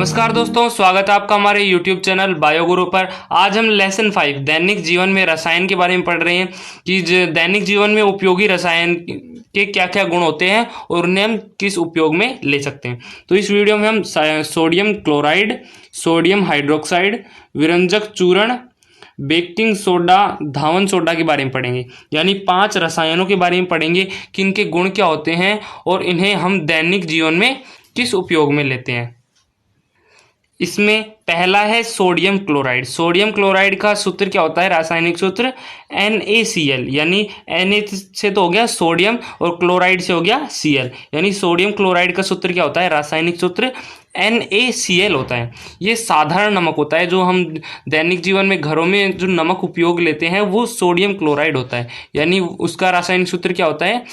नमस्कार दोस्तों, स्वागत है आपका हमारे YouTube चैनल बायोगुरु पर। आज हम लेसन 5 दैनिक जीवन में रसायन के बारे में पढ़ रहे हैं कि दैनिक जीवन में उपयोगी रसायन के क्या क्या गुण होते हैं और उन्हें हम किस उपयोग में ले सकते हैं। तो इस वीडियो में हम सोडियम क्लोराइड, सोडियम हाइड्रोक्साइड, विरंजक चूर्ण, बेकिंग सोडा, धावन सोडा के बारे में पढ़ेंगे। यानी 5 रसायनों के बारे में पढ़ेंगे कि इनके गुण क्या होते हैं और इन्हें हम दैनिक जीवन में किस उपयोग में लेते हैं। इसमें पहला है सोडियम क्लोराइड। सोडियम क्लोराइड का सूत्र क्या होता है? रासायनिक सूत्र NaCl, यानी Na से तो हो गया सोडियम और क्लोराइड से हो गया Cl, यानी सोडियम क्लोराइड का सूत्र क्या होता है? रासायनिक सूत्र NaCl होता है। ये साधारण नमक होता है, जो हम दैनिक जीवन में घरों में जो नमक उपयोग लेते हैं वो सोडियम क्लोराइड होता है, यानी उसका रासायनिक सूत्र क्या होता है?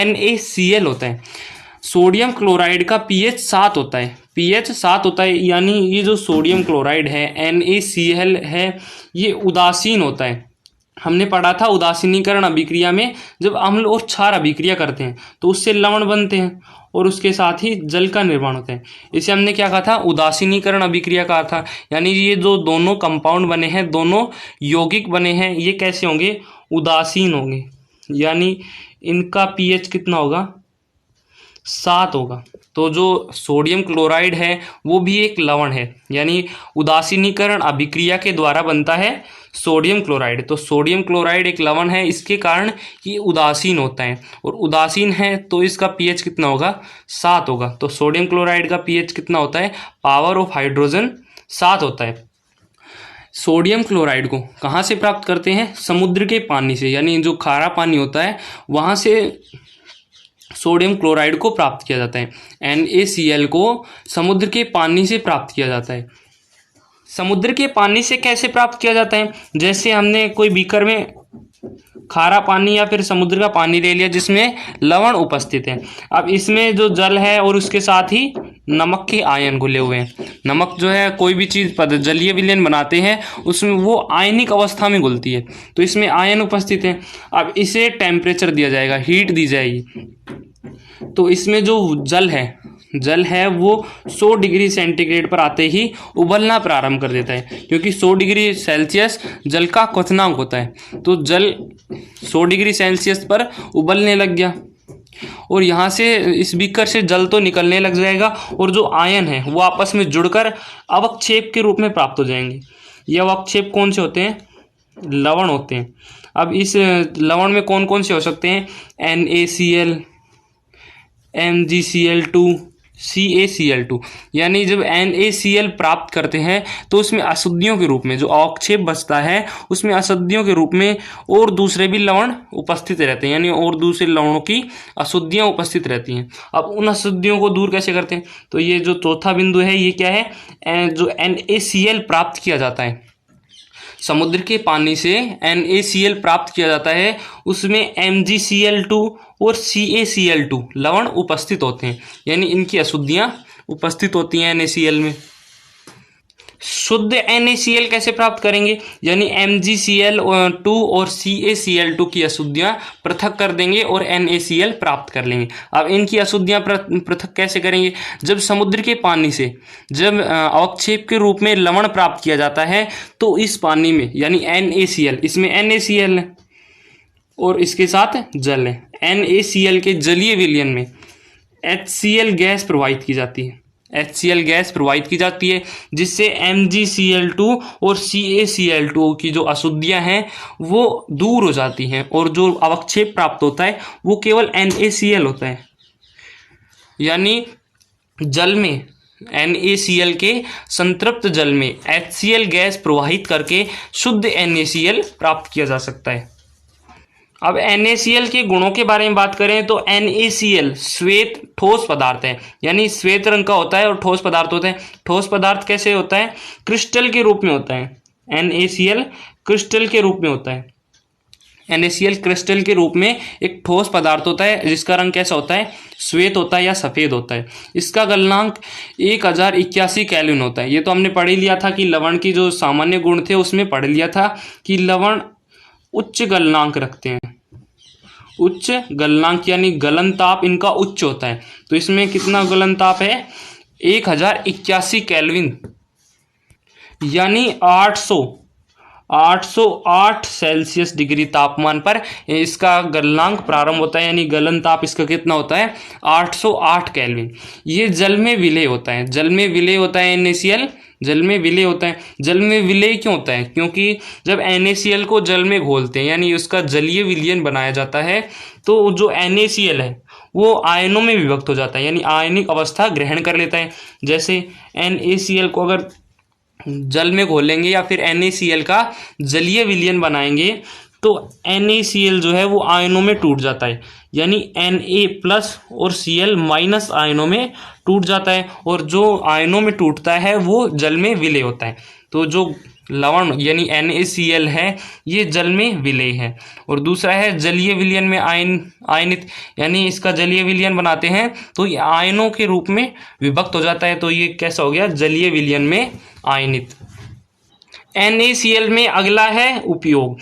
NaCl होता है। सोडियम क्लोराइड का pH 7 होता है, pH 7 होता है, यानी ये जो सोडियम क्लोराइड है NaCl है ये उदासीन होता है। हमने पढ़ा था उदासीनीकरण अभिक्रिया में जब अम्ल और क्षार अभिक्रिया करते हैं तो उससे लवण बनते हैं और उसके साथ ही जल का निर्माण होता है। इसे हमने क्या कहा था? उदासीनीकरण अभिक्रिया कहा था। यानी ये जो दोनों कंपाउंड बने हैं, दोनों यौगिक बने हैं, ये कैसे होंगे? उदासीन होंगे, यानी इनका pH कितना होगा? 7 होगा। तो जो सोडियम क्लोराइड है वो भी एक लवण है, यानी उदासीनीकरण अभिक्रिया के द्वारा बनता है सोडियम क्लोराइड। तो सोडियम क्लोराइड एक लवण है, इसके कारण ये उदासीन होता है, और उदासीन है तो इसका pH कितना होगा? 7 होगा। तो सोडियम क्लोराइड का pH कितना होता है? पावर ऑफ हाइड्रोजन 7 होता है। सोडियम क्लोराइड को कहाँ से प्राप्त करते हैं? समुद्र के पानी से, यानी जो खारा पानी होता है वहाँ से सोडियम क्लोराइड को प्राप्त किया जाता है। NaCl को समुद्र के पानी से प्राप्त किया जाता है। समुद्र के पानी से कैसे प्राप्त किया जाता है? जैसे हमने कोई बीकर में खारा पानी या फिर समुद्र का पानी ले लिया जिसमें लवण उपस्थित है। अब इसमें जो जल है और उसके साथ ही नमक के आयन घुले हुए हैं। नमक जो है कोई भी चीज़ जलीय विलयन बनाते हैं उसमें वो आयनिक अवस्था में घुलती है, तो इसमें आयन उपस्थित है। अब इसे टेम्परेचर दिया जाएगा, हीट दी जाएगी, तो इसमें जो जल है वो 100 डिग्री सेंटीग्रेड पर आते ही उबलना प्रारंभ कर देता है, क्योंकि 100 डिग्री सेल्सियस जल का क्वथनांक होता है। तो जल 100 डिग्री सेल्सियस पर उबलने लग गया और यहाँ से इस बीकर से जल तो निकलने लग जाएगा और जो आयन है वो आपस में जुड़कर अवक्षेप के रूप में प्राप्त हो जाएंगे। ये अवक्षेप कौन से होते हैं? लवण होते हैं। अब इस लवण में कौन कौन से हो सकते हैं? NaCl, MgCl2, CaCl2। यानी जब NaCl प्राप्त करते हैं तो उसमें अशुद्धियों के रूप में जो अवक्षेप बचता है उसमें अशुद्धियों के रूप में और दूसरे भी लवण उपस्थित रहते हैं, यानी और दूसरे लवणों की अशुद्धियां उपस्थित रहती हैं। अब उन अशुद्धियों को दूर कैसे करते हैं? तो ये जो चौथा बिंदु है ये क्या है? जो NaCl प्राप्त किया जाता है, समुद्र के पानी से NaCl प्राप्त किया जाता है, उसमें MgCl2 और CaCl2 लवण उपस्थित होते हैं, यानी इनकी अशुद्धियां उपस्थित होती हैं NaCl में। शुद्ध NaCl कैसे प्राप्त करेंगे? यानी MgCl2 और CaCl2 की अशुद्धियां पृथक कर देंगे और NaCl प्राप्त कर लेंगे। अब इनकी अशुद्धियां पृथक कैसे करेंगे? जब समुद्र के पानी से जब अवक्षेप के रूप में लवण प्राप्त किया जाता है तो इस पानी में, यानी NaCl, इसमें NaCl है और इसके साथ जल है, NaCl के जलीय विलयन में HCl गैस प्रवाहित की जाती है। HCl गैस प्रवाहित की जाती है जिससे MgCl2 और CaCl2 की जो अशुद्धियां हैं वो दूर हो जाती हैं और जो अवक्षेप प्राप्त होता है वो केवल NaCl होता है। यानी जल में NaCl के संतृप्त जल में HCl गैस प्रवाहित करके शुद्ध NaCl प्राप्त किया जा सकता है। अब NaCl के गुणों के बारे में बात करें तो NaCl श्वेत ठोस पदार्थ है, यानी श्वेत रंग का होता है और ठोस पदार्थ होता है। ठोस पदार्थ कैसे होता है? क्रिस्टल के रूप में होता है। NaCl क्रिस्टल के रूप में होता है। NaCl क्रिस्टल के रूप में एक ठोस पदार्थ होता है जिसका रंग कैसा होता है? श्वेत होता है या सफ़ेद होता है। इसका गलनांक 1081 केल्विन होता है। ये तो हमने पढ़ ही लिया था कि लवण की जो सामान्य गुण थे उसमें पढ़ लिया था कि लवण उच्च गलनांक रखते हैं। उच्च गलनांक यानी गलन ताप इनका उच्च होता है। तो इसमें कितना गलन ताप है? 1081 केल्विन यानी 808 सेल्सियस डिग्री तापमान पर इसका गलनांक प्रारंभ होता है, यानी गलन ताप इसका कितना होता है 808 केल्विन। ये जल में विलय होता है, जल में विलय होता है NaCl, जल में विलय होता है। जल में विलय क्यों होता है? क्योंकि जब NaCl को जल में घोलते हैं यानी उसका जलीय विलयन बनाया जाता है तो जो NaCl है वो आयनों में विभक्त हो जाता है, यानी आयनिक अवस्था ग्रहण कर लेता है। जैसे NaCl को अगर जल में घोलेंगे या फिर NaCl का जलीय विलयन बनाएंगे तो NaCl जो है वो आयनों में टूट जाता है, यानी Na+ और Cl- आयनों में टूट जाता है, और जो आयनों में टूटता है वो जल में विलय होता है। तो जो लवण यानी NaCl है ये जल में विलय है। और दूसरा है जलीय विलयन में आयनित, यानी इसका जलीय विलयन बनाते हैं तो ये आयनों के रूप में विभक्त हो जाता है, तो ये कैसा हो गया जलीय विलयन में आयनित। NaCl में अगला है उपयोग।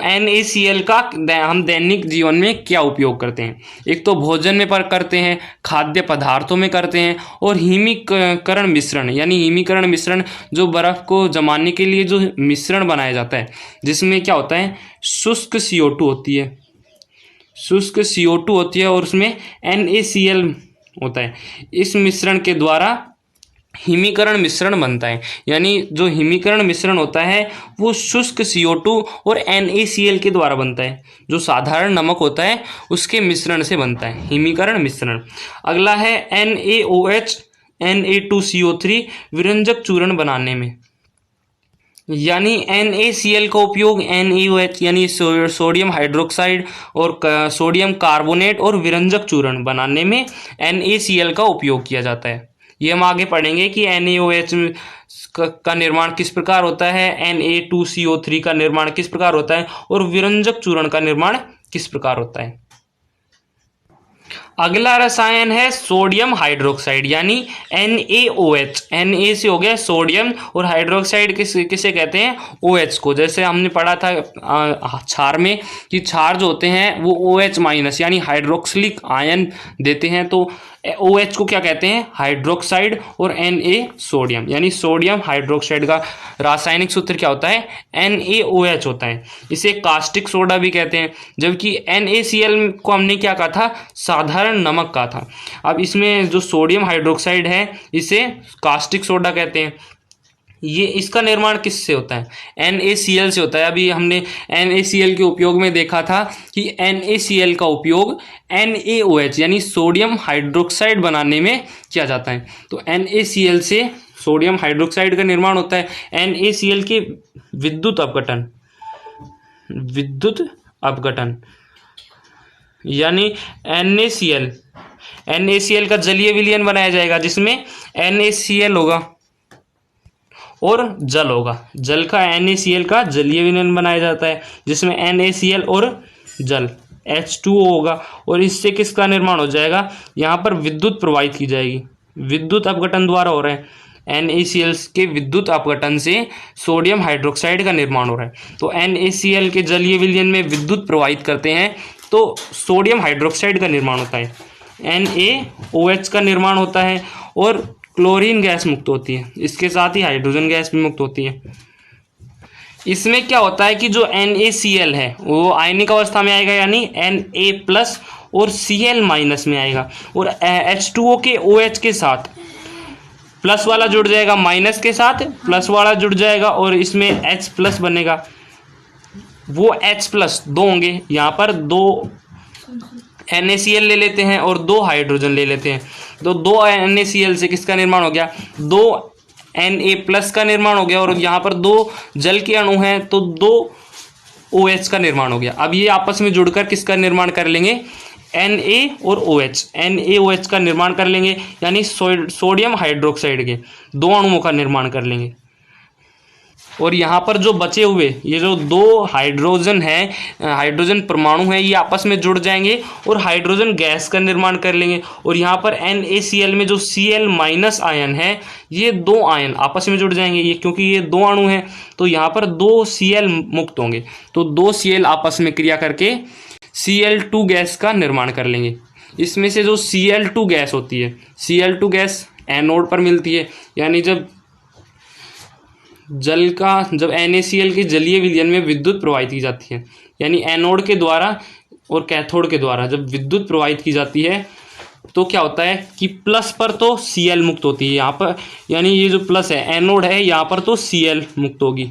NaCl का हम दैनिक जीवन में क्या उपयोग करते हैं? एक तो भोजन में पर करते हैं, खाद्य पदार्थों में करते हैं, और हिमीकरण मिश्रण, यानी हिमीकरण मिश्रण जो बर्फ़ को जमाने के लिए जो मिश्रण बनाया जाता है जिसमें क्या होता है शुष्क CO2 होती है, शुष्क CO2 होती है और उसमें NaCl होता है। इस मिश्रण के द्वारा हिमीकरण मिश्रण बनता है, यानी जो हिमीकरण मिश्रण होता है वो शुष्क CO2 और NaCl के द्वारा बनता है। जो साधारण नमक होता है उसके मिश्रण से बनता है हिमीकरण मिश्रण। अगला है NaOH Na2CO3 विरंजक चूर्ण बनाने में, यानी NaCl का उपयोग NaOH यानी सोडियम हाइड्रोक्साइड और सोडियम कार्बोनेट और विरंजक चूर्ण बनाने में NaCl का उपयोग किया जाता है। ये हम आगे पढ़ेंगे कि NaOH का निर्माण किस प्रकार होता है, Na2CO3 का निर्माण किस प्रकार होता है और विरंजक चूर्ण का निर्माण किस प्रकार होता है। अगला रसायन है सोडियम हाइड्रोक्साइड यानी NaOH। Na से हो गया सोडियम और हाइड्रोक्साइड किसे कहते हैं OH को। जैसे हमने पढ़ा था क्षार में कि क्षार जो होते हैं वो OH- यानी हाइड्रोक्सिलिक आयन देते हैं, तो OH को क्या कहते हैं हाइड्रोक्साइड, और Na सोडियम, यानी सोडियम हाइड्रोक्साइड का रासायनिक सूत्र क्या होता है NaOH होता है। इसे कास्टिक सोडा भी कहते हैं, जबकि NaCl को हमने क्या कहा था साधारण नमक कहा था। अब इसमें जो सोडियम हाइड्रोक्साइड है इसे कास्टिक सोडा कहते हैं। ये इसका निर्माण किससे होता है NaCl से होता है। अभी हमने NaCl के उपयोग में देखा था कि NaCl का उपयोग NaOH यानी सोडियम हाइड्रोक्साइड बनाने में किया जाता है। तो NaCl से सोडियम हाइड्रोक्साइड का निर्माण होता है। NaCl के विद्युत अपघटन यानी NaCl का जलीय विलयन बनाया जाएगा जिसमें NaCl होगा और जल होगा। जल का NaCl का जलीय विलयन बनाया जाता है जिसमें NaCl और जल H2O होगा, और इससे किसका निर्माण हो जाएगा यहाँ पर विद्युत प्रवाहित की जाएगी, विद्युत अपघटन द्वारा हो रहा है। NaCl के विद्युत अपघटन से सोडियम हाइड्रोक्साइड का निर्माण हो रहा है। तो NaCl के जलीय विलयन में विद्युत प्रवाहित करते हैं तो सोडियम हाइड्रोक्साइड का निर्माण होता है, NaOH का निर्माण होता है और क्लोरीन गैस मुक्त होती है। इसके साथ ही हाइड्रोजन गैस भी मुक्त होती है। इसमें क्या होता है कि जो NaCl है वो आयनिक अवस्था में आएगा यानी Na+ और Cl- में आएगा, और H2O के OH के साथ प्लस वाला जुड़ जाएगा माइनस के साथ प्लस वाला जुड़ जाएगा और इसमें H+ बनेगा। वो H+ दो होंगे, यहाँ पर दो NaCl ले लेते हैं और दो हाइड्रोजन ले लेते हैं, तो दो NaCl से किसका निर्माण हो गया दो Na+ का निर्माण हो गया, और यहाँ पर दो जल के अणु हैं तो दो OH का निर्माण हो गया। अब ये आपस में जुड़कर किसका निर्माण कर लेंगे Na और OH, NaOH का निर्माण कर लेंगे, यानी सोडियम हाइड्रोक्साइड के दो अणुओं का निर्माण कर लेंगे। और यहाँ पर जो बचे हुए ये जो दो हाइड्रोजन है, हाइड्रोजन परमाणु हैं, ये आपस में जुड़ जाएंगे और हाइड्रोजन गैस का निर्माण कर लेंगे। और यहाँ पर NaCl में जो Cl- आयन है ये दो आयन आपस में जुड़ जाएंगे, ये क्योंकि ये दो अणु हैं तो यहाँ पर दो Cl मुक्त होंगे, तो दो Cl आपस में क्रिया करके Cl2 गैस का निर्माण कर लेंगे। इसमें से जो Cl2 गैस होती है, Cl2 गैस एनोड पर मिलती है। यानी जब NaCl के जलीय विलयन में विद्युत प्रवाहित की जाती है, यानी एनोड के द्वारा और कैथोड के द्वारा जब विद्युत प्रवाहित की जाती है तो क्या होता है कि प्लस पर तो Cl मुक्त होती है यहाँ पर, यानी ये जो प्लस है एनोड है यहाँ पर तो Cl मुक्त होगी,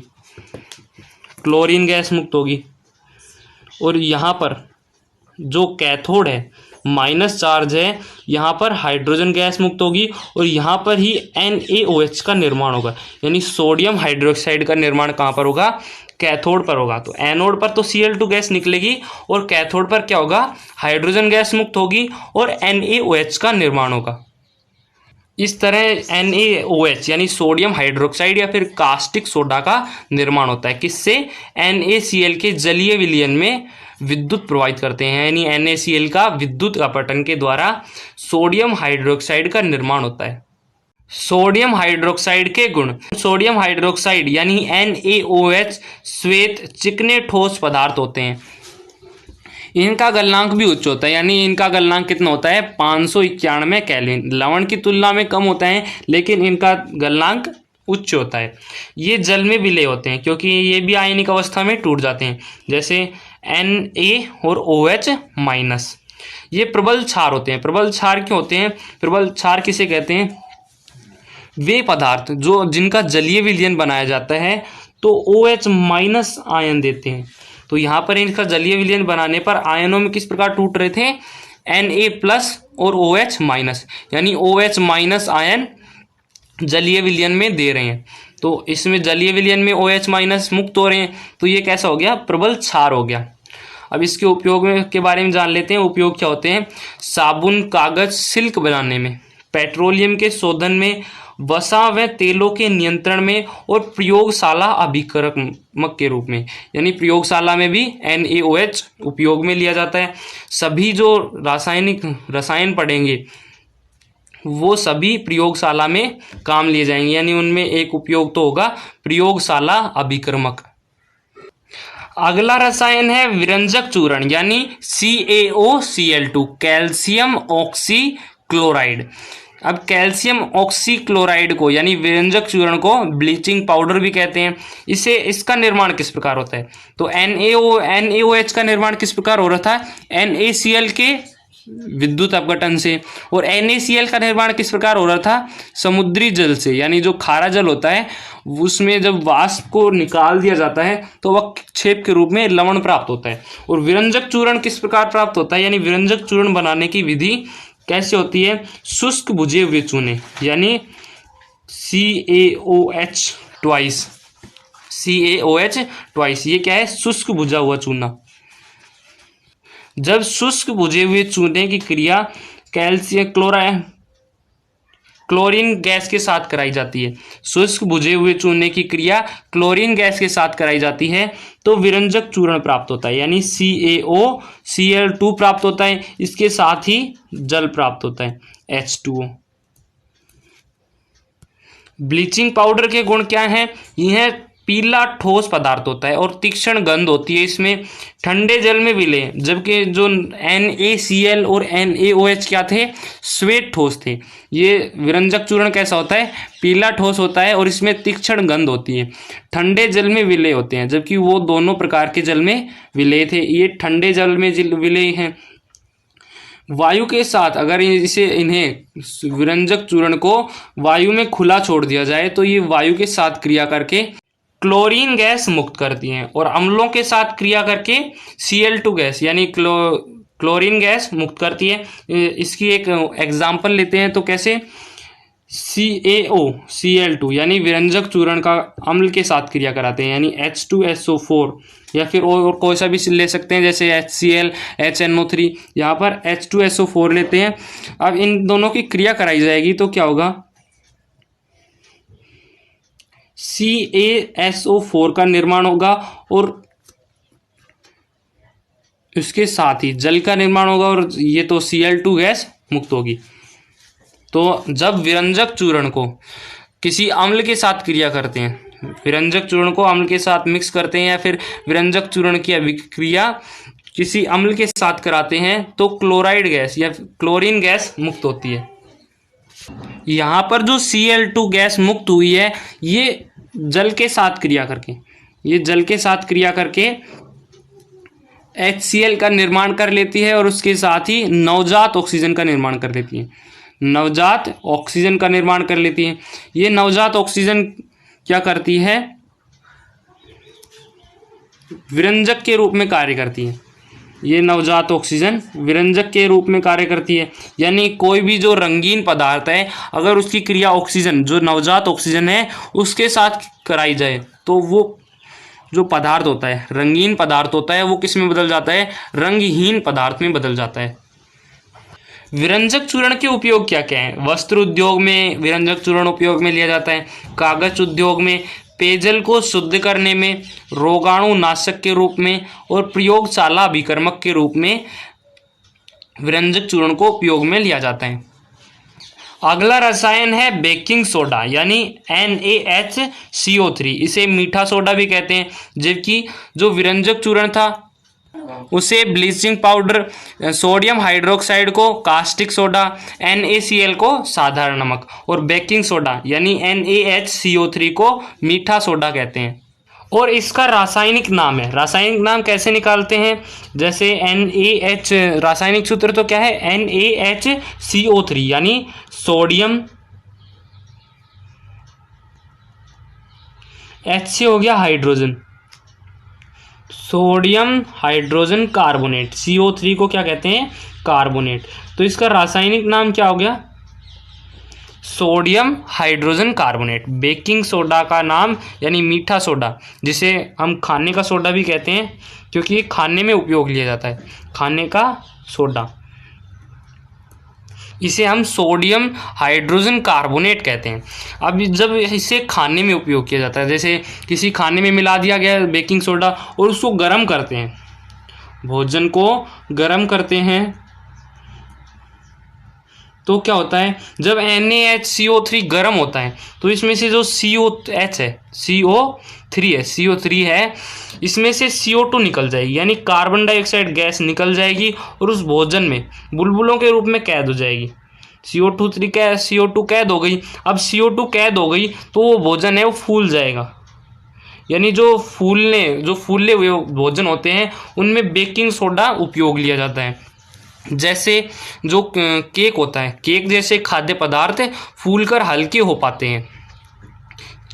क्लोरीन गैस मुक्त होगी। और यहाँ पर जो कैथोड है माइनस चार्ज है, यहाँ पर हाइड्रोजन गैस मुक्त होगी और यहाँ पर ही NaOH का निर्माण होगा, यानी सोडियम हाइड्रोक्साइड का निर्माण कहाँ पर होगा, कैथोड पर होगा। तो एनोड पर तो Cl2 गैस निकलेगी और कैथोड पर क्या होगा, हाइड्रोजन गैस मुक्त होगी और NaOH का निर्माण होगा। इस तरह NaOH यानी सोडियम हाइड्रोक्साइड या फिर कास्टिक सोडा का निर्माण होता है। किससे, NaCl के जलीय विलयन में विद्युत प्रवाहित करते हैं, यानी NaCl का विद्युत अपवर्तन के द्वारा सोडियम हाइड्रोक्साइड का निर्माण होता है। सोडियम हाइड्रोक्साइड के गुण, सोडियम हाइड्रोक्साइड यानी NaOH श्वेत चिकने ठोस पदार्थ होते हैं। इनका गलनांक भी उच्च होता है, यानी इनका गलनांक कितना होता है 591 केल्विन। लवण की तुलना में कम होता है लेकिन इनका गलनांक उच्च होता है। ये जल में विलय होते हैं क्योंकि ये भी आयनिक अवस्था में टूट जाते हैं, जैसे Na और OH माइनस। ये प्रबल क्षार होते हैं। प्रबल क्षार क्यों होते हैं, प्रबल क्षार किसे कहते हैं, वे पदार्थ जो जिनका जलीय विलयन बनाया जाता है तो OH माइनस आयन देते हैं। तो यहाँ पर इनका जलीय विलयन बनाने पर आयनों में किस प्रकार टूट रहे थे, Na प्लस और OH माइनस, यानी OH माइनस आयन जलीय विलयन में दे रहे हैं। तो इसमें जलीय विलयन में OH माइनस मुक्त हो रहे हैं, तो ये कैसा हो गया, प्रबल क्षार हो गया। अब इसके उपयोग के बारे में जान लेते हैं। उपयोग क्या होते हैं, साबुन, कागज, सिल्क बनाने में, पेट्रोलियम के शोधन में, वसा व तेलों के नियंत्रण में और प्रयोगशाला अभिकर्मक के रूप में, यानी प्रयोगशाला में भी NaOH उपयोग में लिया जाता है। सभी जो रसायन पढ़ेंगे वो सभी प्रयोगशाला में काम लिए जाएंगे, यानी उनमें एक उपयोग तो होगा प्रयोगशाला अभिकर्मक। अगला रसायन है विरंजक चूर्ण, यानी CaOCl2, कैल्शियम ऑक्सी क्लोराइड। अब कैल्शियम ऑक्सी क्लोराइड को यानी विरंजक चूर्ण को ब्लीचिंग पाउडर भी कहते हैं। इसका निर्माण किस प्रकार होता है, तो NaOH का निर्माण किस प्रकार हो रहा था, NaCl के विद्युत अपघटन से, और NaCl का निर्माण किस प्रकार हो रहा था, समुद्री जल से, यानी जो खारा जल होता है उसमें जब वाष्प को निकाल दिया जाता है तो वह क्षेप के रूप में लवण प्राप्त होता है। और विरंजक चूर्ण किस प्रकार प्राप्त होता है, यानी विरंजक चूर्ण बनाने की विधि कैसे होती है, शुष्क बुझे हुए चूने, यानी CaOH ट्वाइस, ये क्या है, शुष्क बुझा हुआ चूना। जब शुष्क बुझे हुए चूने की क्रिया क्लोरीन गैस के साथ कराई जाती है, शुष्क बुझे हुए चूने की क्रिया क्लोरीन गैस के साथ कराई जाती है तो विरंजक चूर्ण प्राप्त होता है, यानी CaOCl2 प्राप्त होता है। इसके साथ ही जल प्राप्त होता है, H2O। ब्लीचिंग पाउडर के गुण क्या हैं, यह पीला ठोस पदार्थ होता है और तीक्ष्ण गंध होती है इसमें, ठंडे जल में विलय, जबकि जो NaCl और NaOH क्या थे, श्वेत ठोस थे। ये विरंजक चूर्ण कैसा होता है, पीला ठोस होता है और इसमें तीक्ष्ण गंध होती है, ठंडे जल में विलय होते हैं, जबकि वो दोनों प्रकार के जल में विलय थे, ये ठंडे जल में विलय हैं। वायु के साथ अगर इन्हें विरंजक चूर्ण को वायु में खुला छोड़ दिया जाए तो ये वायु के साथ क्रिया करके क्लोरीन गैस मुक्त करती हैं और अम्लों के साथ क्रिया करके Cl2 गैस यानी क्लोरीन गैस मुक्त करती है। इसकी एक एग्जांपल लेते हैं तो कैसे, CaOCl2 यानी विरंजक चूर्ण का अम्ल के साथ क्रिया कराते हैं, यानी H2SO4 या फिर और कोई सा भी ले सकते हैं, जैसे HCl, HNO3, यहाँ पर H2SO4 लेते हैं। अब इन दोनों की क्रिया कराई जाएगी तो क्या होगा, CaSO4 का निर्माण होगा और इसके साथ ही जल का निर्माण होगा और ये तो Cl2 गैस मुक्त होगी। तो जब विरंजक चूर्ण को किसी अम्ल के साथ क्रिया करते हैं, विरंजक चूर्ण को अम्ल के साथ मिक्स करते हैं या फिर विरंजक चूर्ण की अभिक्रिया किसी अम्ल के साथ कराते हैं तो क्लोराइड गैस या क्लोरीन गैस मुक्त होती है। यहाँ पर जो Cl2 गैस मुक्त हुई है, ये जल के साथ क्रिया करके, ये जल के साथ क्रिया करके HCl का निर्माण कर लेती है और उसके साथ ही नवजात ऑक्सीजन का निर्माण कर लेती है, नवजात ऑक्सीजन का निर्माण कर लेती है। ये नवजात ऑक्सीजन क्या करती है, विरंजक के रूप में कार्य करती है। ये नवजात ऑक्सीजन विरंजक के रूप में कार्य करती है। यानी कोई भी जो रंगीन पदार्थ है, अगर उसकी क्रिया ऑक्सीजन, जो नवजात ऑक्सीजन है, उसके साथ कराई जाए तो वो जो पदार्थ होता है, रंगीन पदार्थ होता है, वो किस में बदल जाता है, रंगहीन पदार्थ में बदल जाता है। विरंजक चूर्ण के उपयोग क्या क्या है? वस्त्र उद्योग में विरंजक चूर्ण उपयोग में लिया जाता है, कागज उद्योग में, पेयजल को शुद्ध करने में, रोगाणु नाशक के रूप में और प्रयोगशाला अभिकर्मक के रूप में विरंजक चूर्ण को उपयोग में लिया जाता है। अगला रसायन है बेकिंग सोडा यानी NaHCO3। इसे मीठा सोडा भी कहते हैं, जबकि जो विरंजक चूर्ण था उसे ब्लीचिंग पाउडर, सोडियम हाइड्रोक्साइड को कास्टिक सोडा, NaCl को साधारण नमक और बेकिंग सोडा यानी NaHCO3 को मीठा सोडा कहते हैं। और इसका रासायनिक नाम है, रासायनिक नाम कैसे निकालते हैं? जैसे NaH, रासायनिक सूत्र तो क्या है, NaHCO3 यानी सोडियम, H से हो गया hydrogen, sodium hydrogen carbonate, CO3 को क्या कहते हैं, कार्बोनेट। तो इसका रासायनिक नाम क्या हो गया, sodium hydrogen carbonate. Baking soda का नाम यानी मीठा सोडा, जिसे हम खाने का सोडा भी कहते हैं क्योंकि ये खाने में उपयोग लिया जाता है, खाने का सोडा, इसे हम सोडियम हाइड्रोजन कार्बोनेट कहते हैं। अब जब इसे खाने में उपयोग किया जाता है, जैसे किसी खाने में मिला दिया गया बेकिंग सोडा और उसको गर्म करते हैं, भोजन को गर्म करते हैं, तो क्या होता है, जब NaHCO3 गर्म होता है तो इसमें से जो COH है, CO3 है, इसमें से CO2 निकल जाएगी, यानी कार्बन डाइऑक्साइड गैस निकल जाएगी और उस भोजन में बुलबुलों के रूप में कैद हो जाएगी। CO2 कैद हो गई। अब CO2 कैद हो गई तो वो भोजन है वो फूल जाएगा, यानी जो फूले हुए भोजन होते हैं उनमें बेकिंग सोडा उपयोग लिया जाता है। जैसे जो केक होता है, केक जैसे खाद्य पदार्थ फूलकर हल्के हो पाते हैं।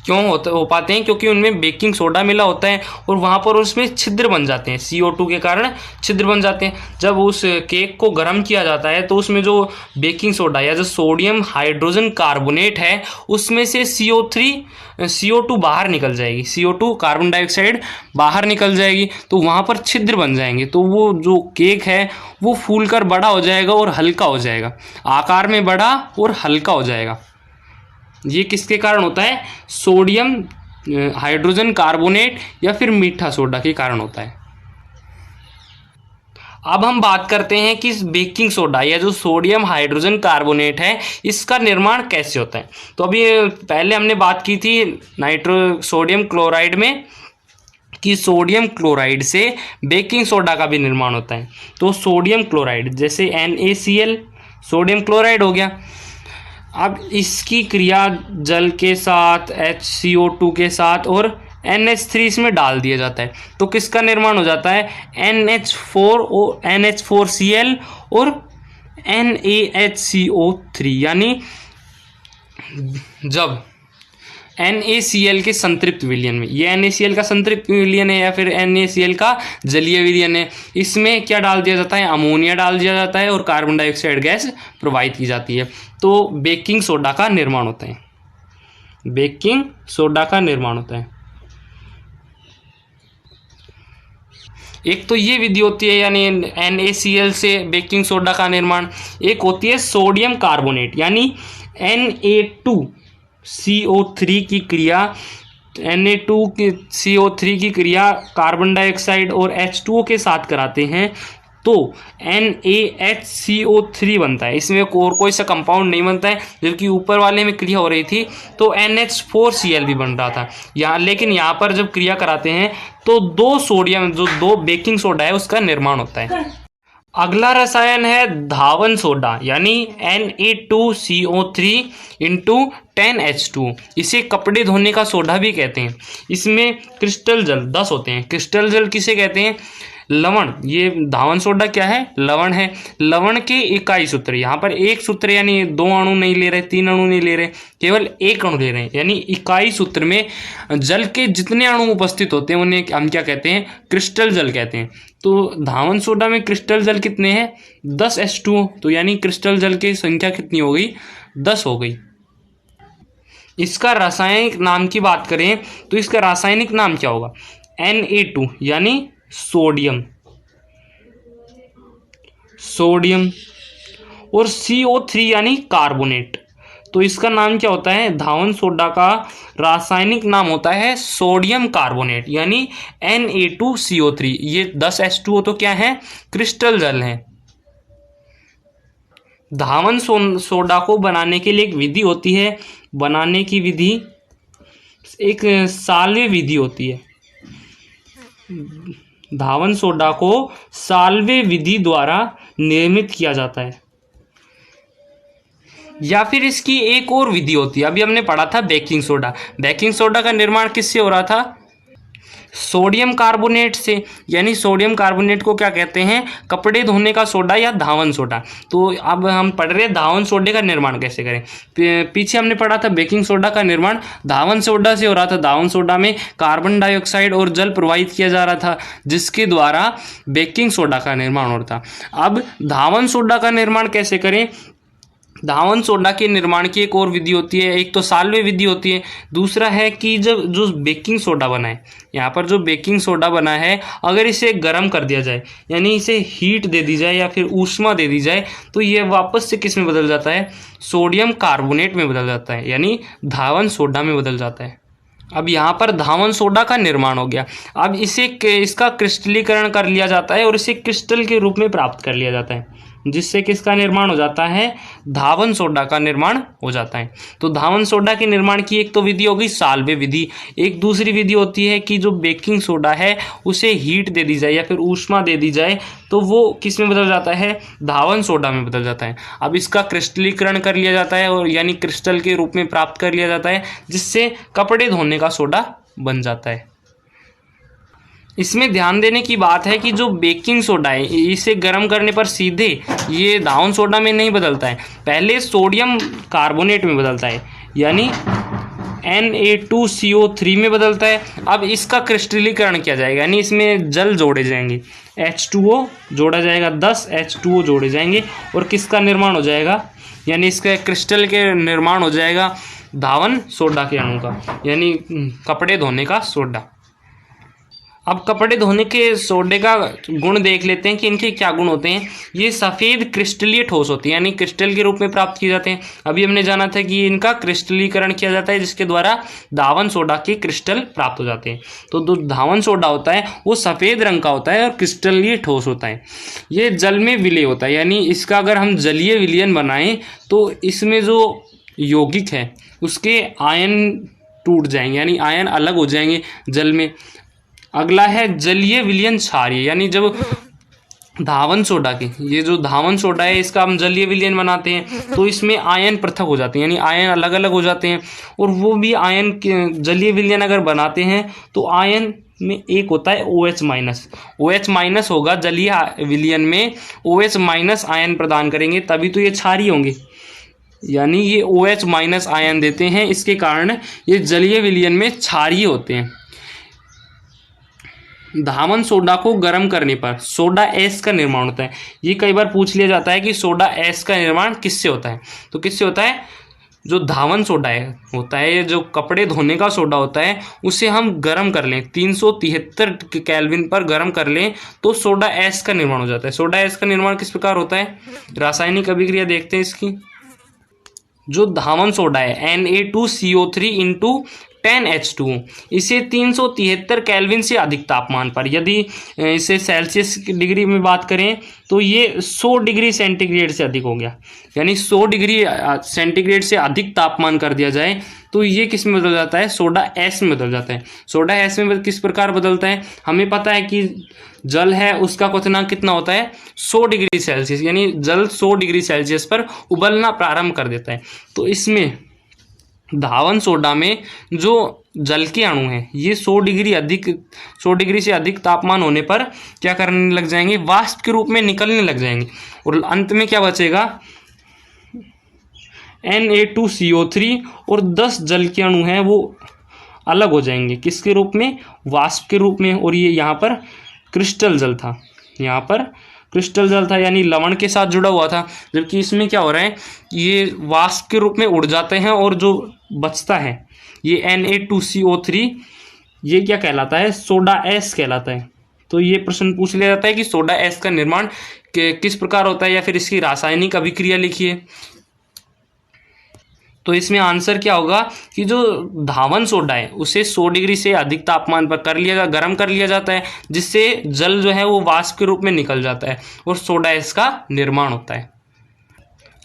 क्यों हो पाते हैं? क्योंकि उनमें बेकिंग सोडा मिला होता है और वहाँ पर उसमें छिद्र बन जाते हैं, CO2 के कारण छिद्र बन जाते हैं। जब उस केक को गर्म किया जाता है तो उसमें जो बेकिंग सोडा या जो सोडियम हाइड्रोजन कार्बोनेट है उसमें से CO2 बाहर निकल जाएगी, CO2 कार्बन डाइऑक्साइड बाहर निकल जाएगी, तो वहाँ पर छिद्र बन जाएंगे, तो वो जो केक है वो फूलकर बड़ा हो जाएगा और हल्का हो जाएगा, आकार में बड़ा और हल्का हो जाएगा। ये किसके कारण होता है? सोडियम हाइड्रोजन कार्बोनेट या फिर मीठा सोडा के कारण होता है। अब हम बात करते हैं कि बेकिंग सोडा या जो सोडियम हाइड्रोजन कार्बोनेट है इसका निर्माण कैसे होता है। तो अभी पहले हमने बात की थी सोडियम क्लोराइड में कि सोडियम क्लोराइड से बेकिंग सोडा का भी निर्माण होता है। तो सोडियम क्लोराइड जैसे NaCl सोडियम क्लोराइड हो गया। अब इसकी क्रिया जल के साथ, HCO2 के साथ और NH3 इसमें डाल दिया जाता है, तो किसका निर्माण हो जाता है? NH4Cl और NaHCO3। यानी जब NaCl के संतृप्त विलयन में, ये NaCl का संतृप्त विलयन है या फिर NaCl का जलीय विलयन है, इसमें क्या डाल दिया जाता है? अमोनिया डाल दिया जाता है और कार्बन डाइऑक्साइड गैस प्रवाहित की जाती है, तो बेकिंग सोडा का निर्माण होता है। बेकिंग सोडा का निर्माण होता है। एक तो ये विधि होती है यानी NaCl से बेकिंग सोडा का निर्माण। एक होती है सोडियम कार्बोनेट यानी Na2CO3 की क्रिया, Na2CO3 की क्रिया कार्बन डाइऑक्साइड और H2O के साथ कराते हैं तो NaHCO3 बनता है। इसमें और कोई सा कंपाउंड नहीं बनता है, जबकि ऊपर वाले में क्रिया हो रही थी तो NH4Cl भी बन रहा था यहाँ, लेकिन यहाँ पर जब क्रिया कराते हैं तो दो बेकिंग सोडा है उसका निर्माण होता है। अगला रसायन है धावन सोडा यानी Na2CO3 इंटू 10H2। इसे कपड़े धोने का सोडा भी कहते हैं। इसमें क्रिस्टल जल 10 होते हैं। क्रिस्टल जल किसे कहते हैं? लवण। ये धावन सोडा क्या है? लवण है। लवण के इकाई सूत्र, यहाँ पर एक सूत्र यानी 2 अणु नहीं ले रहे, 3 अणु नहीं ले रहे, केवल 1 अणु ले रहे हैं। यानी इकाई सूत्र में जल के जितने अणु उपस्थित होते हैं उन्हें हम क्या कहते हैं? क्रिस्टल जल कहते हैं। तो धावन सोडा में क्रिस्टल जल कितने हैं? 10 H2O। तो यानी क्रिस्टल जल की संख्या कितनी हो गई? 10 हो गई। इसका रासायनिक नाम की बात करें तो इसका रासायनिक नाम क्या होगा? Na2 यानी सोडियम, सोडियम, और CO3 यानी कार्बोनेट। तो इसका नाम क्या होता है? धावन सोडा का रासायनिक नाम होता है सोडियम कार्बोनेट यानी Na2CO3। ये 10 H2O तो क्या है? क्रिस्टल जल है। धावन सोडा को बनाने के लिए एक विधि होती है। बनाने की विधि एक साल्वे विधि होती है। धावन सोडा को साल्वे विधि द्वारा निर्मित किया जाता है। या फिर इसकी एक और विधि होती है। अभी हमने पढ़ा था बेकिंग सोडा। बेकिंग सोडा का निर्माण किससे हो रहा था? सोडियम कार्बोनेट से। यानी सोडियम कार्बोनेट को क्या कहते हैं? कपड़े धोने का सोडा या धावन सोडा। तो अब हम पढ़ रहे हैं धावन सोडे का निर्माण कैसे करें। पीछे हमने पढ़ा था बेकिंग सोडा का निर्माण धावन सोडा से हो रहा था। धावन सोडा में कार्बन डाइऑक्साइड और जल प्रवाहित किया जा रहा था, जिसके द्वारा बेकिंग सोडा का निर्माण हो रहा था। अब धावन सोडा का निर्माण कैसे करें? धावन सोडा के निर्माण की एक और विधि होती है। एक तो साल्वे विधि होती है, दूसरा है कि जब जो बेकिंग सोडा बना है, यहाँ पर जो बेकिंग सोडा बना है, अगर इसे गर्म कर दिया जाए यानी इसे हीट दे दी जाए या फिर ऊष्मा दे दी जाए तो ये वापस से किस में बदल जाता है? सोडियम कार्बोनेट में बदल जाता है यानी धावन सोडा में बदल जाता है। अब यहाँ पर धावन सोडा का निर्माण हो गया। अब इसका क्रिस्टलीकरण कर लिया जाता है और इसे क्रिस्टल के रूप में प्राप्त कर लिया जाता है, जिससे किसका निर्माण हो जाता है? धावन सोडा का निर्माण हो जाता है। तो धावन सोडा के निर्माण की एक तो विधि हो गई साल्वे विधि। एक दूसरी विधि होती है कि जो बेकिंग सोडा है उसे हीट दे दी जाए या फिर ऊष्मा दे दी जाए तो वो किस में बदल जाता है? धावन सोडा में बदल जाता है। अब इसका क्रिस्टलीकरण कर लिया जाता है और यानी क्रिस्टल के रूप में प्राप्त कर लिया जाता है, जिससे कपड़े धोने का सोडा बन जाता है। इसमें ध्यान देने की बात है कि जो बेकिंग सोडा है इसे गर्म करने पर सीधे ये धावन सोडा में नहीं बदलता है, पहले सोडियम कार्बोनेट में बदलता है यानी Na2CO3 में बदलता है। अब इसका क्रिस्टलीकरण किया जाएगा यानी इसमें जल जोड़े जाएंगे, H2O जोड़ा जाएगा, 10 H2O जोड़े जाएंगे और किसका निर्माण हो जाएगा? यानी इसका क्रिस्टल के निर्माण हो जाएगा धावन सोडा के अणु का यानी कपड़े धोने का सोडा। अब कपड़े धोने के सोडे का गुण देख लेते हैं कि इनके क्या गुण होते हैं। ये सफ़ेद क्रिस्टलीय ठोस होती है यानी क्रिस्टल के रूप में प्राप्त किए जाते हैं। अभी हमने जाना था कि इनका क्रिस्टलीकरण किया जाता है, जिसके द्वारा धावन सोडा के क्रिस्टल प्राप्त हो जाते हैं। तो जो धावन सोडा होता है वो सफ़ेद रंग का होता है और क्रिस्टलीय ठोस होता है। ये जल में विलय होता है यानी इसका अगर हम जलीय विलयन बनाएं तो इसमें जो यौगिक है उसके आयन टूट जाएंगे यानी आयन अलग हो जाएंगे जल में। अगला है जलीय विलयन क्षारीय यानी जब धावन सोडा के ये जो धावन सोडा है इसका हम जलीय विलयन बनाते हैं तो इसमें आयन पृथक हो जाते हैं यानी आयन अलग अलग हो जाते हैं। और वो भी आयन जलीय विलयन अगर बनाते हैं तो आयन में एक होता है OH माइनस होगा जलीय विलयन में, OH माइनस आयन प्रदान करेंगे तभी तो ये क्षारीय होंगे यानी ये OH माइनस आयन देते हैं, इसके कारण ये जलीय विलयन में क्षारीय होते हैं। धावन सोडा को गर्म करने पर सोडा एस का निर्माण होता है। ये कई बार पूछ लिया जाता है कि सोडा एस का निर्माण किससे होता है? तो किससे होता है? जो धावन सोडा होता है, जो कपड़े धोने का सोडा होता है, उसे हम गर्म कर लें 373 केल्विन पर गर्म कर लें तो सोडा एस का निर्माण हो जाता है। सोडा एस का निर्माण किस प्रकार होता है? रासायनिक अभिक्रिया देखते हैं इसकी। जो धावन सोडा है Na2CO3 इंटू 10H2O। इसे 373 केल्विन से अधिक तापमान पर, यदि इसे सेल्सियस की डिग्री में बात करें तो ये 100 डिग्री सेंटीग्रेड से अधिक हो गया, यानी 100 डिग्री सेंटीग्रेड से अधिक तापमान कर दिया जाए तो ये किस में बदल जाता है, सोडा एस में बदल जाता है। सोडा एस में किस प्रकार बदलता है, हमें पता है कि जल है उसका क्वथनांक कितना होता है 100 डिग्री सेल्सियस, यानी जल 100 डिग्री सेल्सियस पर उबलना प्रारंभ कर देता है। तो इसमें धावन सोडा में जो जल के अणु हैं ये 100 डिग्री से अधिक तापमान होने पर क्या करने लग जाएंगे, वाष्प के रूप में निकलने लग जाएंगे, और अंत में क्या बचेगा Na2CO3 और 10 जल के अणु हैं वो अलग हो जाएंगे, किसके रूप में, वाष्प के रूप में। और ये यहाँ पर क्रिस्टल जल था, यहाँ पर क्रिस्टल जल था यानी लवण के साथ जुड़ा हुआ था, जबकि इसमें क्या हो रहा है ये वाष्प के रूप में उड़ जाते हैं और जो बचता है ये Na2CO3 ये क्या कहलाता है, सोडा एस कहलाता है। तो ये प्रश्न पूछ लिया जाता है कि सोडा एस का निर्माण किस प्रकार होता है या फिर इसकी रासायनिक अभिक्रिया लिखिए। तो इसमें आंसर क्या होगा कि जो धावन सोडा है उसे 100 डिग्री से अधिक तापमान पर गर्म कर लिया जाता है, जिससे जल जो है वो वाष्प के रूप में निकल जाता है और सोडा इसका निर्माण होता है।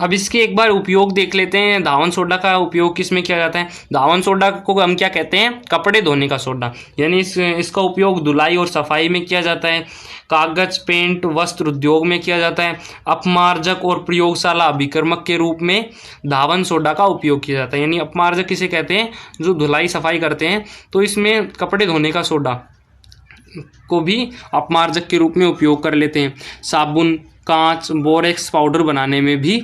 अब इसके एक बार उपयोग देख लेते हैं, धावन सोडा का उपयोग किस में किया जाता है। धावन सोडा को हम क्या कहते हैं, कपड़े धोने का सोडा, यानी इसका उपयोग धुलाई और सफाई में किया जाता है, कागज, पेंट, वस्त्र उद्योग में किया जाता है, अपमार्जक और प्रयोगशाला अभिकर्मक के रूप में धावन सोडा का उपयोग किया जाता है। यानी अपमार्जक किसे कहते हैं, जो धुलाई सफाई करते हैं, तो इसमें कपड़े धोने का सोडा को भी अपमार्जक के रूप में उपयोग कर लेते हैं। साबुन, कांच, बोरेक्स पाउडर बनाने में भी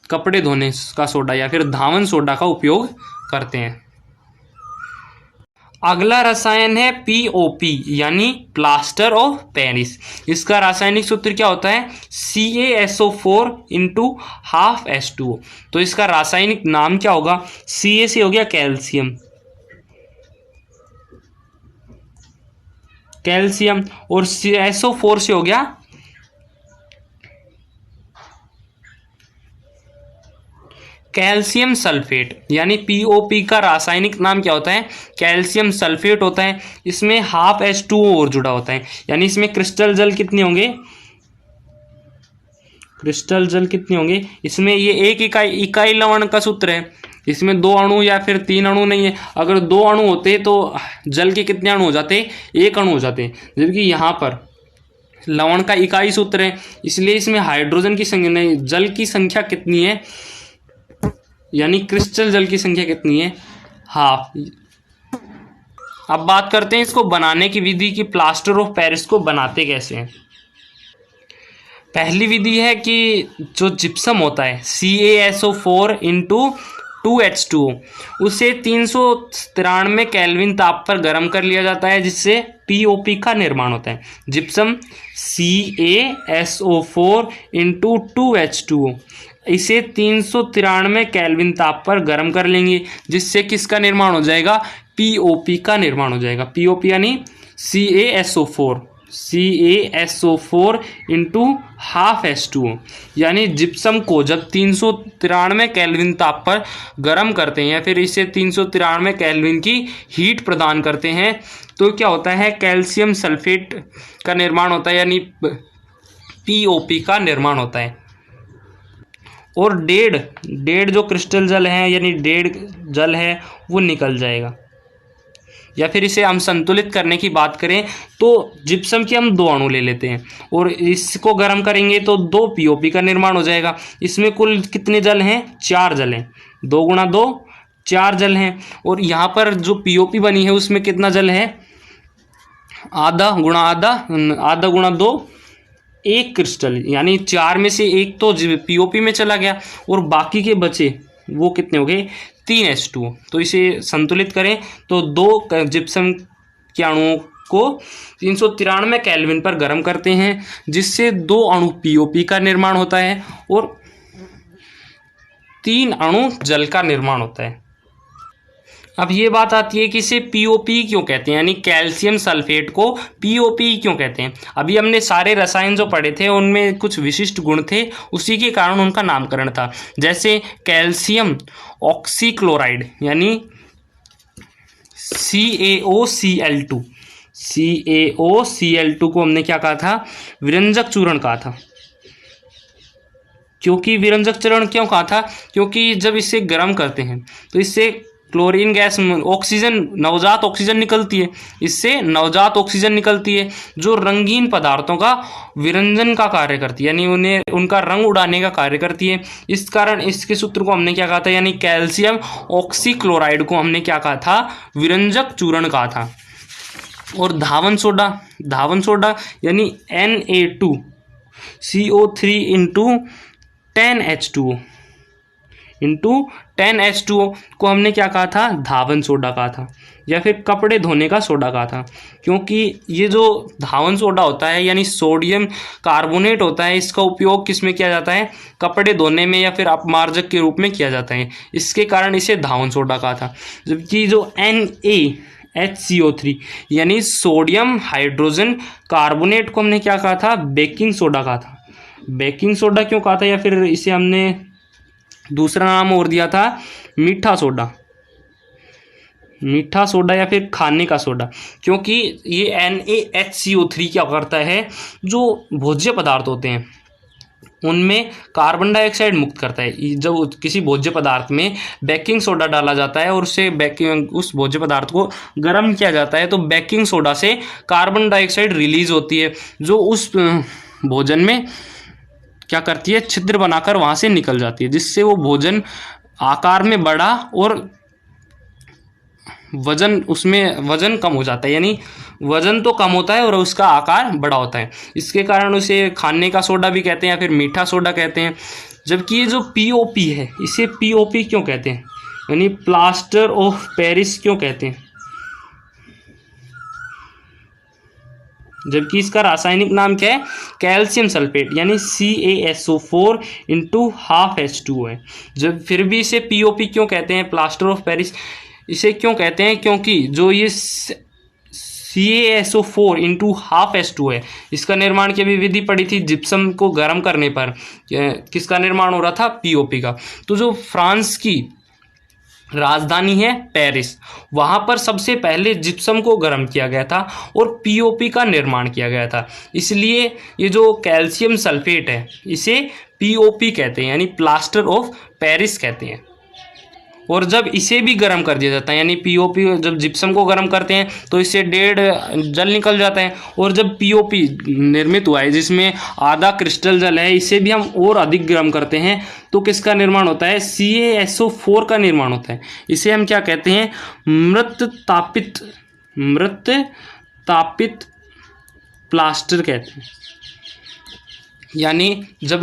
कपड़े धोने का सोडा या फिर धावन सोडा का उपयोग करते हैं। अगला रसायन है POP यानी प्लास्टर ऑफ पेरिस। इसका रासायनिक सूत्र क्या होता है, CaSO4 × ½ H2O। तो इसका रासायनिक नाम क्या होगा, Ca से हो गया कैल्शियम और SO4 से हो गया कैल्शियम सल्फेट, यानी POP का रासायनिक नाम क्या होता है, कैल्शियम सल्फेट होता है। इसमें ½ H2O और जुड़ा होता है, यानी इसमें क्रिस्टल जल कितने होंगे, इसमें ये एक इकाई लवण का सूत्र है, इसमें 2 अणु या फिर 3 अणु नहीं है। अगर 2 अणु होते तो जल के कितने अणु हो जाते, 1 अणु हो जाते, जबकि यहाँ पर लवण का इकाई सूत्र है, इसलिए इसमें हाइड्रोजन की संख्या नहीं, जल की संख्या कितनी है, यानी क्रिस्टल जल की संख्या कितनी है, हाफ। अब बात करते हैं इसको बनाने की विधि की, प्लास्टर ऑफ पेरिस को बनाते कैसे हैं। पहली विधि है कि जो जिप्सम होता है CaSO4 × 2H2O उसे 393 केल्विन ताप पर गर्म कर लिया जाता है, जिससे POP का निर्माण होता है। जिप्सम CaSO4 × 2H2O इसे 393 केल्विन ताप पर गर्म कर लेंगे, जिससे किसका निर्माण हो जाएगा, POP का निर्माण हो जाएगा। POP यानी CaSO4 × ½ H2O, यानी जिप्सम को जब 393 केल्विन ताप पर गर्म करते हैं या फिर इसे 393 केल्विन की हीट प्रदान करते हैं तो क्या होता है, कैल्शियम सल्फेट का निर्माण होता है, यानी POP का निर्माण होता है। और डेढ़ जो क्रिस्टल जल है यानी डेढ़ जल है वो निकल जाएगा। या फिर इसे हम संतुलित करने की बात करें तो जिप्सम के हम 2 अणु ले लेते हैं और इसको गर्म करेंगे तो 2 POP का निर्माण हो जाएगा। इसमें कुल कितने जल हैं, 4 जल हैं, 2 × 2 4 जल हैं। और यहाँ पर जो POP बनी है उसमें कितना जल है, आधा गुणा 2 1 क्रिस्टल, यानी 4 में से 1 तो POP में चला गया और बाकी के बचे वो कितने हो गए, 3 H2O। तो इसे संतुलित करें तो 2 जिप्सम के अणुओं को 393 केल्विन पर गर्म करते हैं, जिससे 2 अणु POP का निर्माण होता है और 3 अणु जल का निर्माण होता है। अब ये बात आती है कि इसे POP क्यों कहते हैं, यानी कैल्शियम सल्फेट को POP क्यों कहते हैं। अभी हमने सारे रसायन जो पढ़े थे उनमें कुछ विशिष्ट गुण थे, उसी के कारण उनका नामकरण था। जैसे कैल्शियम ऑक्सीक्लोराइड यानी CaOCl2, CaOCl2 को हमने क्या कहा था, विरंजक चूर्ण कहा था। क्योंकि विरंजक चूर्ण क्यों कहा था, क्योंकि जब इसे गर्म करते हैं तो इससे क्लोरीन गैस, ऑक्सीजन, नवजात ऑक्सीजन निकलती है, इससे नवजात ऑक्सीजन निकलती है जो रंगीन पदार्थों का विरंजन का कार्य करती है, यानी उन्हें उनका रंग उड़ाने का कार्य करती है। इस कारण इसके सूत्र को हमने क्या कहा था, यानी कैल्शियम ऑक्सीक्लोराइड को हमने क्या कहा था, विरंजक चूर्ण कहा था। और धावन सोडा यानी Na2CO3 इंटू 10H2O को हमने क्या कहा था, धावन सोडा कहा था, या फिर कपड़े धोने का सोडा कहा था। क्योंकि ये जो धावन सोडा होता है यानी सोडियम कार्बोनेट होता है, इसका उपयोग किस में किया जाता है, कपड़े धोने में या फिर अपमार्जक के रूप में किया जाता है, इसके कारण इसे धावन सोडा कहा था। जबकि जो NaHCO3 यानी सोडियम हाइड्रोजन कार्बोनेट को हमने क्या कहा था, बेकिंग सोडा कहा था। बेकिंग सोडा क्यों कहा था, या फिर इसे हमने दूसरा नाम और दिया था, मीठा सोडा या फिर खाने का सोडा। क्योंकि ये NaHCO3 क्या करता है, जो भोज्य पदार्थ होते हैं उनमें कार्बन डाइऑक्साइड मुक्त करता है। जब किसी भोज्य पदार्थ में बेकिंग सोडा डाला जाता है और उस भोज्य पदार्थ को गर्म किया जाता है तो बेकिंग सोडा से कार्बन डाइऑक्साइड रिलीज होती है, जो उस भोजन में क्या करती है, छिद्र बनाकर वहां से निकल जाती है, जिससे वो भोजन आकार में बड़ा और वजन कम हो जाता है, यानी वजन तो कम होता है और उसका आकार बड़ा होता है। इसके कारण उसे खाने का सोडा भी कहते हैं या फिर मीठा सोडा कहते हैं। जबकि ये जो POP है, इसे POP क्यों कहते हैं, यानी प्लास्टर ऑफ पेरिस क्यों कहते हैं, जबकि इसका रासायनिक नाम क्या है, कैल्शियम सल्फेट यानी CaSO4 इंटू हाफ H2O है। जब फिर भी इसे POP क्यों कहते हैं, प्लास्टर ऑफ पेरिस इसे क्यों कहते हैं, क्योंकि जो ये CaSO4 इंटू हाफ H2O है, इसका निर्माण की अभी विधि पड़ी थी, जिप्सम को गर्म करने पर किसका निर्माण हो रहा था, POP का। तो जो फ्रांस की राजधानी है पेरिस, वहां पर सबसे पहले जिप्सम को गर्म किया गया था और POP का निर्माण किया गया था। इसलिए ये जो कैल्शियम सल्फेट है इसे POP कहते हैं, यानी प्लास्टर ऑफ पेरिस कहते हैं। और जब इसे भी गर्म कर दिया जाता है, यानी POP जब जिप्सम को गर्म करते हैं तो इससे 1.5 जल निकल जाता है, और जब POP निर्मित हुआ है जिसमें आधा क्रिस्टल जल है, इसे भी हम और अधिक गर्म करते हैं तो किसका निर्माण होता है, CaSO4 का निर्माण होता है। इसे हम क्या कहते हैं, मृत तापित प्लास्टर कहते हैं। यानी जब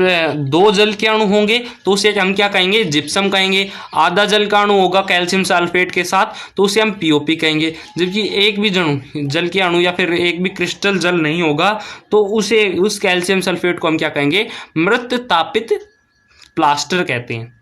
2 जल के अणु होंगे तो उसे हम क्या कहेंगे, जिप्सम कहेंगे। आधा जल का अणु होगा कैल्शियम सल्फेट के साथ तो उसे हम POP कहेंगे। जबकि एक भी जल के अणु या फिर एक भी क्रिस्टल जल नहीं होगा तो उस कैल्शियम सल्फेट को हम क्या कहेंगे, मृत तापित प्लास्टर कहते हैं।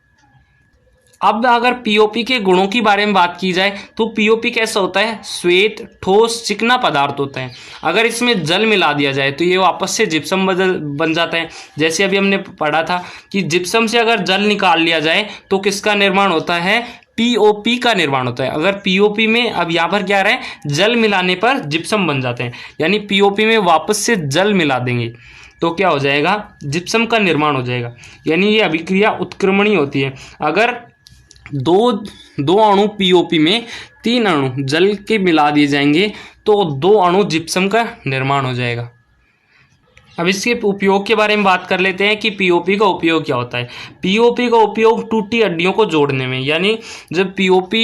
अब अगर POP के गुणों की बारे में बात की जाए तो POP कैसा होता है, श्वेत ठोस चिकना पदार्थ होता है। अगर इसमें जल मिला दिया जाए तो ये वापस से जिप्सम बन जाता है। जैसे अभी हमने पढ़ा था कि जिप्सम से अगर जल निकाल लिया जाए तो किसका निर्माण होता है, POP का निर्माण होता है। अगर POP में अब यहाँ पर क्या रहा है, जल मिलाने पर जिप्सम बन जाते हैं, यानी POP में वापस से जल मिला देंगे तो क्या हो जाएगा, जिप्सम का निर्माण हो जाएगा। यानी ये अभिक्रिया उत्क्रमणीय होती है। अगर दो अणु POP में 3 अणु जल के मिला दिए जाएंगे तो 2 अणु जिप्सम का निर्माण हो जाएगा। अब इसके उपयोग के बारे में बात कर लेते हैं कि POP का उपयोग क्या होता है। POP का उपयोग टूटी हड्डियों को जोड़ने में, यानी जब POP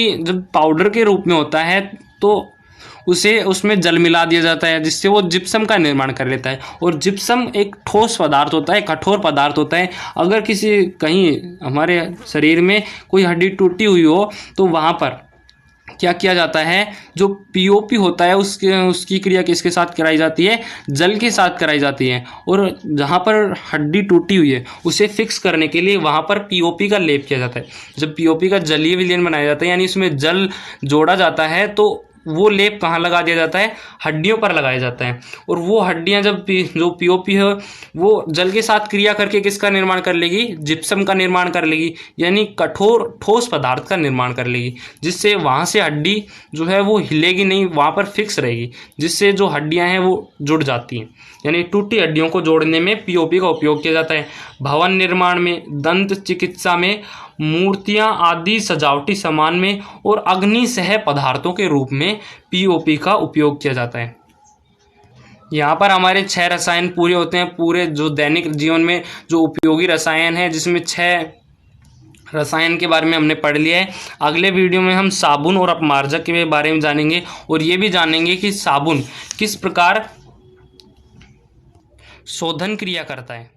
पाउडर के रूप में होता है तो उसमें जल मिला दिया जाता है जिससे वो जिप्सम का निर्माण कर लेता है। और जिप्सम एक ठोस पदार्थ होता है, कठोर पदार्थ होता है। अगर कहीं हमारे शरीर में कोई हड्डी टूटी हुई हो तो वहाँ पर क्या किया जाता है, जो POP होता है उसकी क्रिया किसके साथ कराई जाती है, जल के साथ कराई जाती है। और जहाँ पर हड्डी टूटी हुई है उसे फिक्स करने के लिए वहाँ पर POP का लेप किया जाता है। जब POP का जलीय विलयन बनाया जाता है, यानी उसमें जल जोड़ा जाता है, तो वो लेप कहाँ लगा दिया जाता है, हड्डियों पर लगाया जाता है। और वो हड्डियाँ जब जो पीओपी है वो जल के साथ क्रिया करके किसका निर्माण कर लेगी, जिप्सम का निर्माण कर लेगी, यानी कठोर ठोस पदार्थ का निर्माण कर लेगी, जिससे वहाँ से हड्डी जो है वो हिलेगी नहीं, वहाँ पर फिक्स रहेगी, जिससे जो हड्डियाँ हैं वो जुड़ जाती हैं। यानी टूटी हड्डियों को जोड़ने में पीओपी का उपयोग किया जाता है। भवन निर्माण में, दंत चिकित्सा में, मूर्तियां आदि सजावटी सामान में और अग्निसह पदार्थों के रूप में पीओपी का उपयोग किया जाता है। यहाँ पर हमारे 6 रसायन पूरे होते हैं। पूरे जो दैनिक जीवन में जो उपयोगी रसायन है, जिसमें 6 रसायन के बारे में हमने पढ़ लिया है। अगले वीडियो में हम साबुन और अपमार्जक के बारे में जानेंगे और ये भी जानेंगे कि साबुन किस प्रकार शोधन क्रिया करता है।